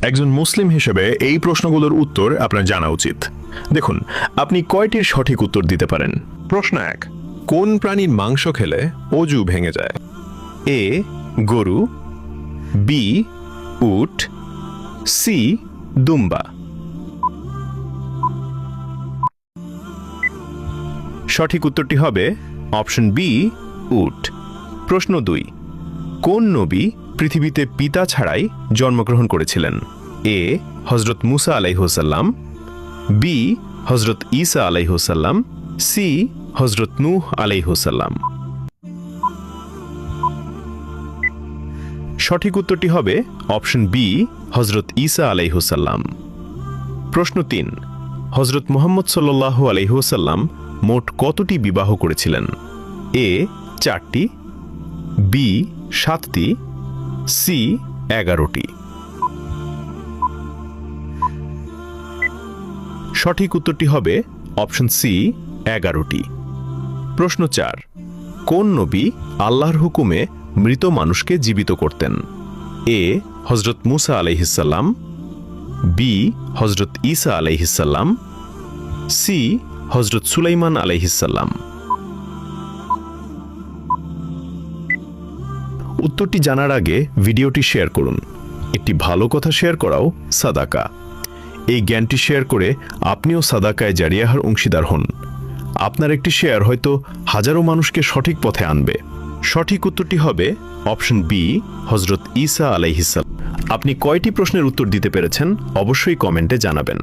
একজন মুসলিম হিসেবে এই প্রশ্নগুলোর উত্তর আপনার জানা উচিত। দেখুন, আপনি কয়টির সঠিক উত্তর দিতে পারেন? প্রশ্ন 1, কোন প্রাণীর মাংস খেলে অজু ভেঙে যায়? এ গরু, বি উট, সি দুম্বা। সঠিক উত্তরটি হবে অপশন বি উট। প্রশ্ন 2, কোন নবী পৃথিবীতে পিতা ছাড়াই জন্মগ্রহণ করেছিলেন? এ হযরত মুসা আলাইহিসসালাম, বি হযরত ঈসা আলাইহিসসালাম, সি হযরত নূহ আলাইহিসসালাম। সঠিক উত্তরটি হবে অপশন বি হযরত ঈসা আলাইহিসসালাম। প্রশ্ন 3, হযরত মুহাম্মদ সাল্লাল্লাহু আলাইহি ওয়াসাল্লাম মোট কতটি বিবাহ করেছিলেন? এ 4টি, বি 7টি, সি 11টি। সঠিক উত্তরটি হবে অপশন সি 11টি। প্রশ্ন 4, কোন নবী আল্লাহর হুকুমে মৃত মানুষকে জীবিত করতেন? এ হযরত মুসা আলাইহিসসালাম, বি হযরত ঈসা আলাইহিসসালাম, সি হযরত সুলাইমান আলাইহিসসালাম। উত্তরটি জানার আগে ভিডিওটি শেয়ার করুন। একটি ভালো কথা শেয়ার করাও সাদাকা। এই জ্ঞানটি শেয়ার করে আপনিও সাদাকায় জারিয়াহার অংশীদার হন। আপনার একটি শেয়ার হয়তো হাজারো মানুষকে সঠিক পথে আনবে। সঠিক উত্তরটি হবে অপশন বি হযরত ঈসা আলাইহিসসালাম। আপনি কয়টি প্রশ্নের উত্তর দিতে পেরেছেন অবশ্যই কমেন্টে জানাবেন।